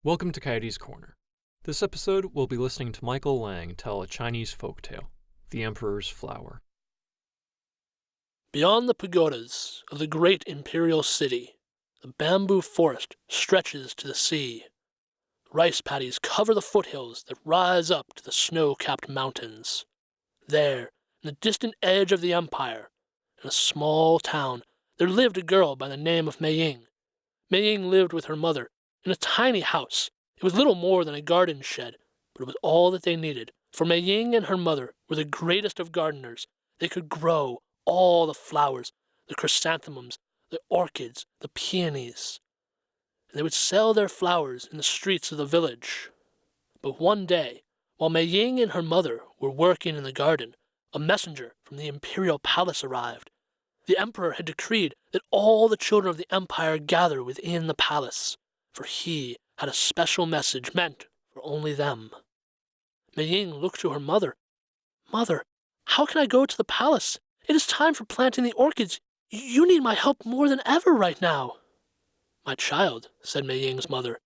Welcome to Coyote's Corner. This episode, we'll be listening to Michael Lang tell a Chinese folktale, The Emperor's Flower. Beyond the pagodas of the great imperial city, the bamboo forest stretches to the sea. Rice paddies cover the foothills that rise up to the snow-capped mountains. There, in the distant edge of the empire, in a small town, there lived a girl by the name of Mei Ying. Mei Ying lived with her mother in a tiny house. It was little more than a garden shed, but it was all that they needed, for Mei Ying and her mother were the greatest of gardeners. They could grow all the flowers, the chrysanthemums, the orchids, the peonies. And they would sell their flowers in the streets of the village. But one day, while Mei Ying and her mother were working in the garden, a messenger from the imperial palace arrived. The emperor had decreed that all the children of the empire gather within the palace, for he had a special message meant for only them. Mei Ying looked to her mother. "Mother, how can I go to the palace? It is time for planting the orchids. You need my help more than ever right now." "My child," said Mei Ying's mother,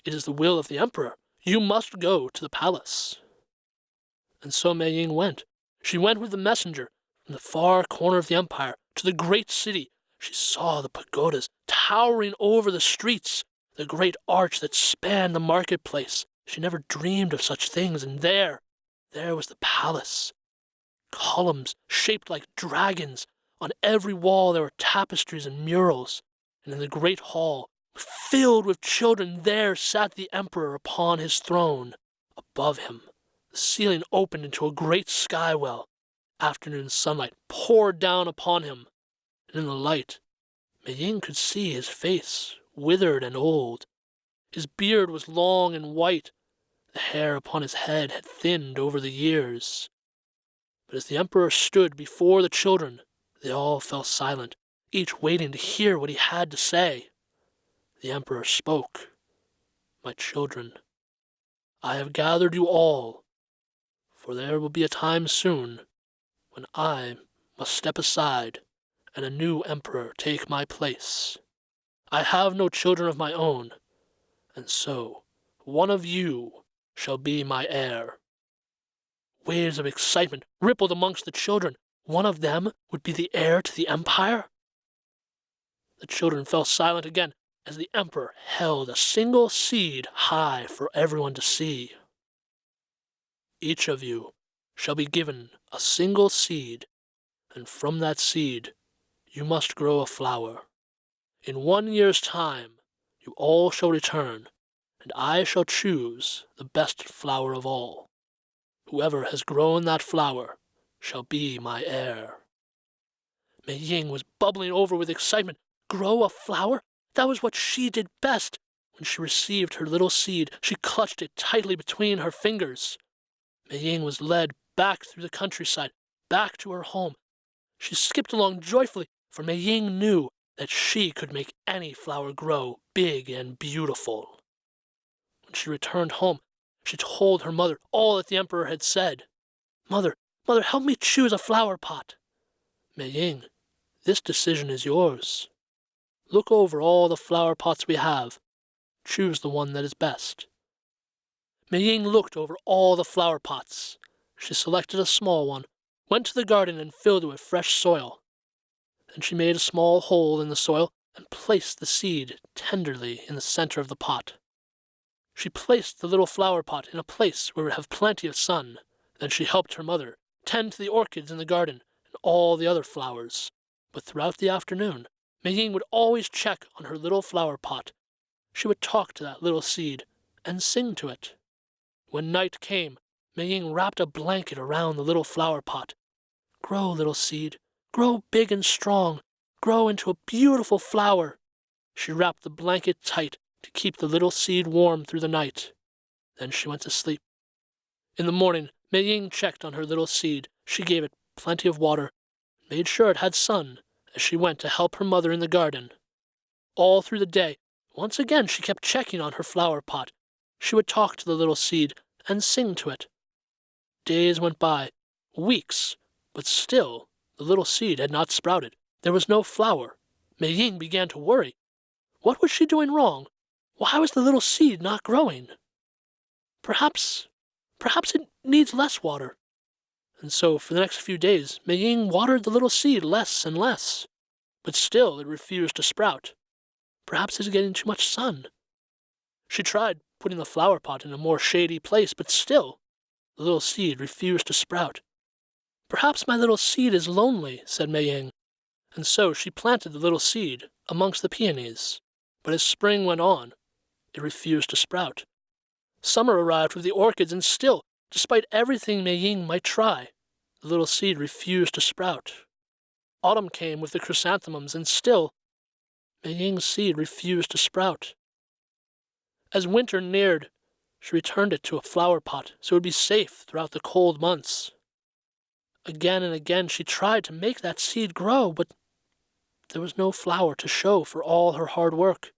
"it is the will of the emperor. You must go to the palace." And so Mei Ying went. She went with the messenger from the far corner of the empire to the great city. She saw the pagodas towering over the streets, the great arch that spanned the marketplace. She never dreamed of such things, and there was the palace. Columns shaped like dragons. On every wall there were tapestries and murals, and in the great hall, filled with children, there sat the emperor upon his throne. Above him, the ceiling opened into a great skywell. Afternoon sunlight poured down upon him, and in the light, Mei Ying could see his face, withered and old. His beard was long and white. The hair upon his head had thinned over the years. But as the emperor stood before the children, they all fell silent, each waiting to hear what he had to say. The emperor spoke. "My children, I have gathered you all, for there will be a time soon when I must step aside and a new emperor take my place. I have no children of my own, and so one of you shall be my heir." Waves of excitement rippled amongst the children. One of them would be the heir to the empire? The children fell silent again as the emperor held a single seed high for everyone to see. "Each of you shall be given a single seed, and from that seed you must grow a flower. In 1 year's time you all shall return, and I shall choose the best flower of all. Whoever has grown that flower shall be my heir." Mei Ying was bubbling over with excitement. Grow a flower? That was what she did best. When she received her little seed, she clutched it tightly between her fingers. Mei Ying was led back through the countryside, back to her home. She skipped along joyfully, for Mei Ying knew that she could make any flower grow big and beautiful. When she returned home, she told her mother all that the emperor had said. Mother, help me choose a flower pot." "Mei Ying, this decision is yours. Look over all the flower pots we have. Choose the one that is best." Mei Ying looked over all the flower pots. She selected a small one, went to the garden and filled it with fresh soil. Then she made a small hole in the soil and placed the seed tenderly in the center of the pot. She placed the little flower pot in a place where it would have plenty of sun. Then she helped her mother tend to the orchids in the garden and all the other flowers. But throughout the afternoon, Mei Ying would always check on her little flower pot. She would talk to that little seed and sing to it. When night came, Mei Ying wrapped a blanket around the little flower pot. "Grow, little seed. Grow big and strong. Grow into a beautiful flower." She wrapped the blanket tight to keep the little seed warm through the night. Then she went to sleep. In the morning, Mei Ying checked on her little seed. She gave it plenty of water, made sure it had sun as she went to help her mother in the garden. All through the day, once again she kept checking on her flower pot. She would talk to the little seed and sing to it. Days went by, weeks, but still the little seed had not sprouted. There was no flower. Mei Ying began to worry. What was she doing wrong? Why was the little seed not growing? Perhaps it needs less water. And so for the next few days, Mei Ying watered the little seed less and less. But still it refused to sprout. Perhaps it's getting too much sun. She tried putting the flower pot in a more shady place, but still the little seed refused to sprout. Perhaps my little seed is lonely, said Mei Ying. And so she planted the little seed amongst the peonies. But as spring went on, it refused to sprout. Summer arrived with the orchids, and still, despite everything Mei Ying might try, the little seed refused to sprout. Autumn came with the chrysanthemums, and still, Mei Ying's seed refused to sprout. As winter neared, she returned it to a flower pot so it would be safe throughout the cold months. Again and again she tried to make that seed grow, but there was no flower to show for all her hard work.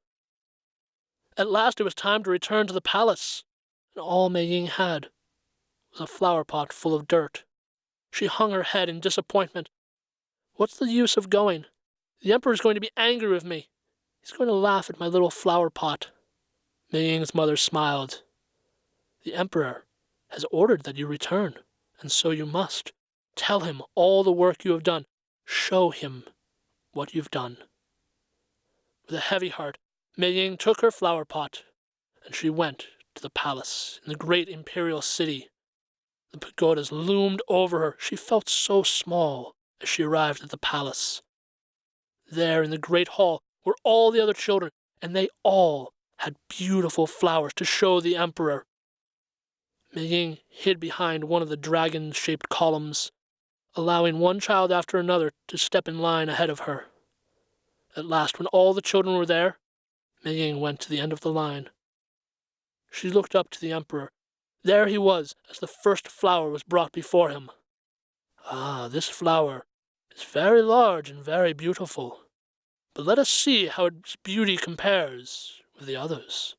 At last it was time to return to the palace, and all Mei Ying had was a flower pot full of dirt. She hung her head in disappointment. What's the use of going? The emperor's going to be angry with me. He's going to laugh at my little flower pot. Mei Ying's mother smiled. The emperor has ordered that you return, and so you must. Tell him all the work you have done. Show him what you've done. With a heavy heart, Mei Ying took her flower pot, and she went to the palace in the great imperial city. The pagodas loomed over her. She felt so small as she arrived at the palace. There in the great hall were all the other children, and they all had beautiful flowers to show the emperor. Mei Ying hid behind one of the dragon-shaped columns, allowing one child after another to step in line ahead of her. At last, when all the children were there, Mei Ying went to the end of the line. She looked up to the emperor. There he was, as the first flower was brought before him. Ah, this flower is very large and very beautiful, but let us see how its beauty compares with the others.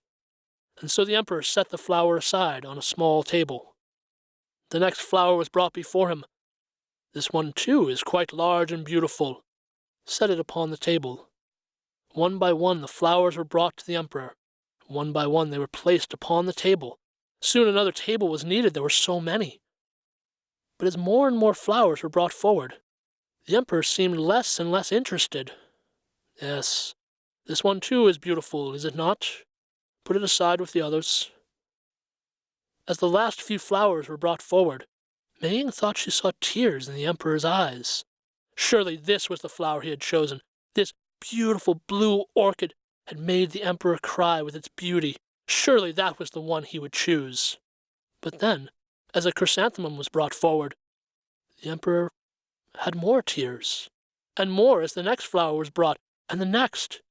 And so the emperor set the flower aside on a small table. The next flower was brought before him. This one, too, is quite large and beautiful. Set it upon the table. One by one the flowers were brought to the emperor. One by one they were placed upon the table. Soon another table was needed, there were so many. But as more and more flowers were brought forward, the emperor seemed less and less interested. Yes, this one too is beautiful, is it not? Put it aside with the others. As the last few flowers were brought forward, Mei Ying thought she saw tears in the emperor's eyes. Surely this was the flower he had chosen. This beautiful blue orchid had made the emperor cry with its beauty. Surely that was the one he would choose. But then, as a chrysanthemum was brought forward, the emperor had more tears, and more as the next flower was brought, and the next.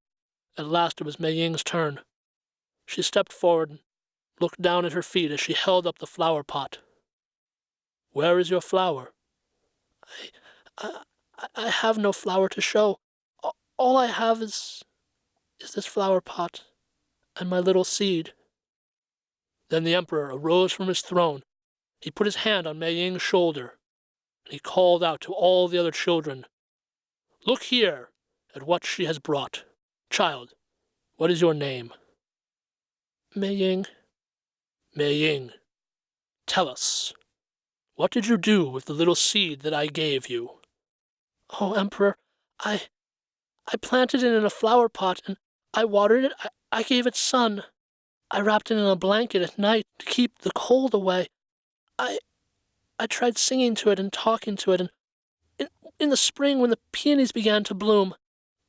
At last it was Mei Ying's turn. She stepped forward and looked down at her feet as she held up the flower pot. Where is your flower? I have no flower to show. All I have is this flower pot and my little seed. Then the emperor arose from his throne. He put his hand on Mei Ying's shoulder, and he called out to all the other children, Look here at what she has brought. Child, what is your name? Mei Ying. Mei Ying, tell us, what did you do with the little seed that I gave you? Oh, Emperor, I planted it in a flower pot, and I watered it. I gave it sun. I wrapped it in a blanket at night to keep the cold away. I tried singing to it and talking to it, and in the spring when the peonies began to bloom,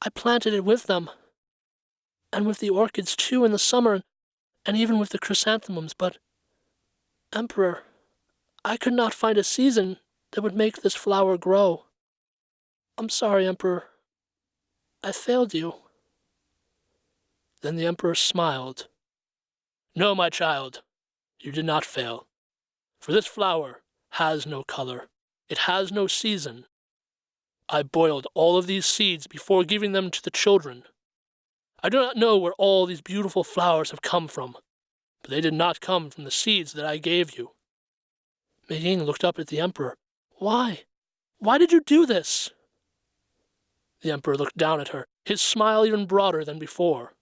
I planted it with them. And with the orchids, too, in the summer, and even with the chrysanthemums, but, Emperor, I could not find a season that would make this flower grow. I'm sorry, Emperor. I failed you. Then the Emperor smiled. No, my child, you did not fail. For this flower has no color. It has no season. I boiled all of these seeds before giving them to the children. I do not know where all these beautiful flowers have come from, but they did not come from the seeds that I gave you. Mei Ying looked up at the Emperor. Why? Why did you do this? The Emperor looked down at her, his smile even broader than before,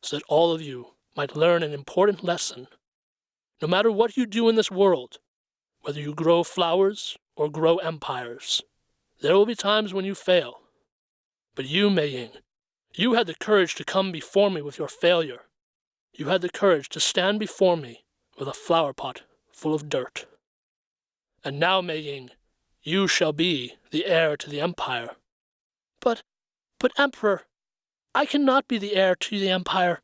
so that all of you might learn an important lesson. No matter what you do in this world, whether you grow flowers or grow empires, there will be times when you fail. But you, Mei Ying, you had the courage to come before me with your failure. You had the courage to stand before me with a flower pot full of dirt. And now, Mei Ying, you shall be the heir to the empire. But Emperor, I cannot be the heir to the empire.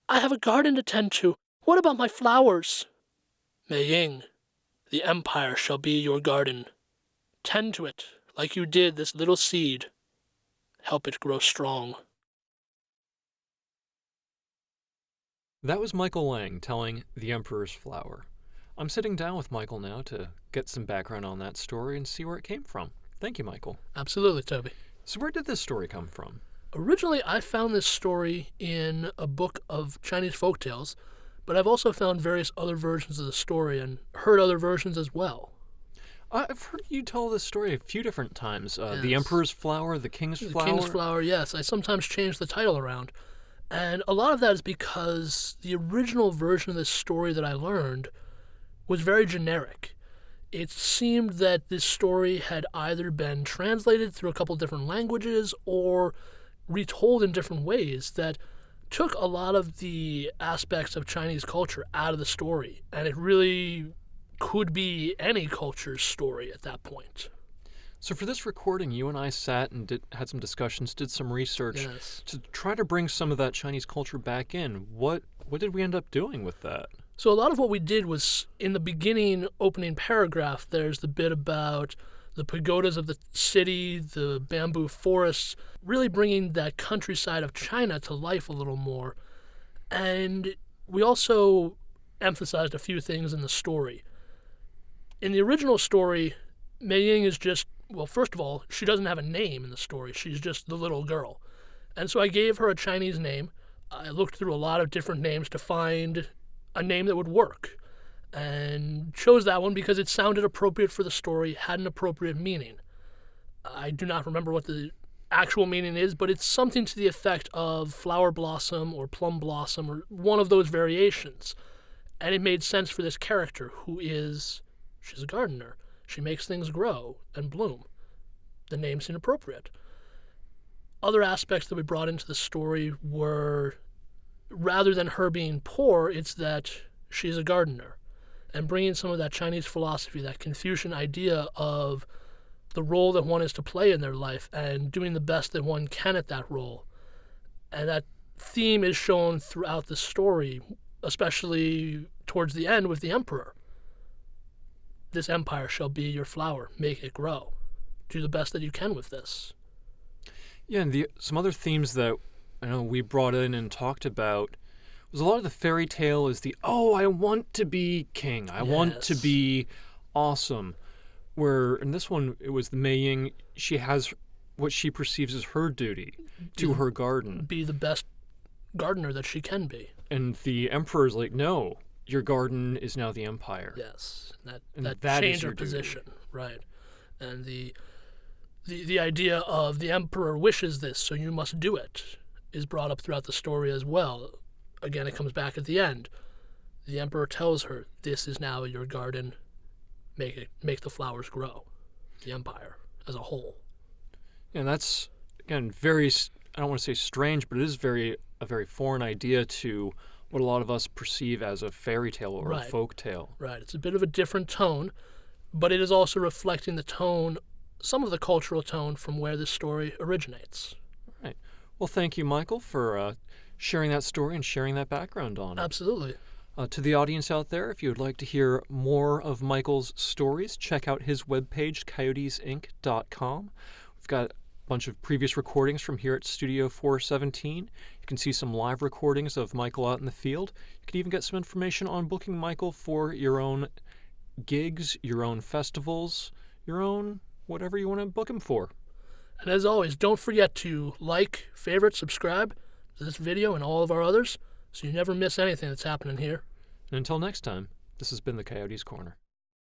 I have a garden to tend to. What about my flowers? Mei Ying, the empire shall be your garden. Tend to it like you did this little seed. Help it grow strong. That was Michael Lang telling The Emperor's Flower. I'm sitting down with Michael now to get some background on that story and see where it came from. Thank you, Michael. Absolutely, Toby. So where did this story come from? Originally, I found this story in a book of Chinese folk tales, but I've also found various other versions of the story and heard other versions as well. I've heard you tell this story a few different times. Yes. The Emperor's Flower, the King's Flower. The King's Flower, yes. I sometimes change the title around. And a lot of that is because the original version of this story that I learned was very generic. It seemed that this story had either been translated through a couple different languages or retold in different ways that took a lot of the aspects of Chinese culture out of the story. And it really could be any culture's story at that point. So for this recording, you and I sat and had some discussions, did some research to try to bring some of that Chinese culture back in. What did we end up doing with that? So a lot of what we did was, in the beginning opening paragraph, there's the bit about the pagodas of the city, the bamboo forests, really bringing that countryside of China to life a little more. And we also emphasized a few things in the story. In the original story, Mei Ying is just, well, first of all, she doesn't have a name in the story. She's just the little girl. And so I gave her a Chinese name. I looked through a lot of different names to find a name that would work, and chose that one because it sounded appropriate for the story, had an appropriate meaning. I do not remember what the actual meaning is, but it's something to the effect of flower blossom or plum blossom or one of those variations. And it made sense for this character she's a gardener. She makes things grow and bloom. The name seemed appropriate. Other aspects that we brought into the story were, rather than her being poor, it's that she's a gardener. And bringing some of that Chinese philosophy, that Confucian idea of the role that one is to play in their life and doing the best that one can at that role. And that theme is shown throughout the story, especially towards the end with the emperor. This empire shall be your flower. Make it grow. Do the best that you can with this. Yeah, and some other themes that I know we brought in and talked about was a lot of the fairy tale is I want to be king. I want to be awesome. Where in this one, it was the Mei Ying, she has what she perceives as her duty to her garden. Be the best gardener that she can be. And the emperor's like, no, your garden is now the empire. Yes, that change her position, right? And the idea of the emperor wishes this, so you must do it, is brought up throughout the story as well. Again, it comes back at the end. The emperor tells her, "This is now your garden. Make the flowers grow." The empire as a whole. And that's again very, I don't want to say strange, but it is a very foreign idea to what a lot of us perceive as a fairy tale or a folk tale. Right. It's a bit of a different tone, but it is also reflecting the tone, some of the cultural tone from where this story originates. All right. Well, thank you, Michael, for sharing that story and sharing that background on it. Absolutely. To the audience out there, if you would like to hear more of Michael's stories, check out his webpage, coyotesinc.com. We've got a bunch of previous recordings from here at Studio 417. You can see some live recordings of Michael out in the field. You can even get some information on booking Michael for your own gigs, your own festivals, your own whatever you want to book him for. And as always, don't forget to like, favorite, subscribe to this video and all of our others so you never miss anything that's happening here. And until next time, this has been the Coyote's Corner.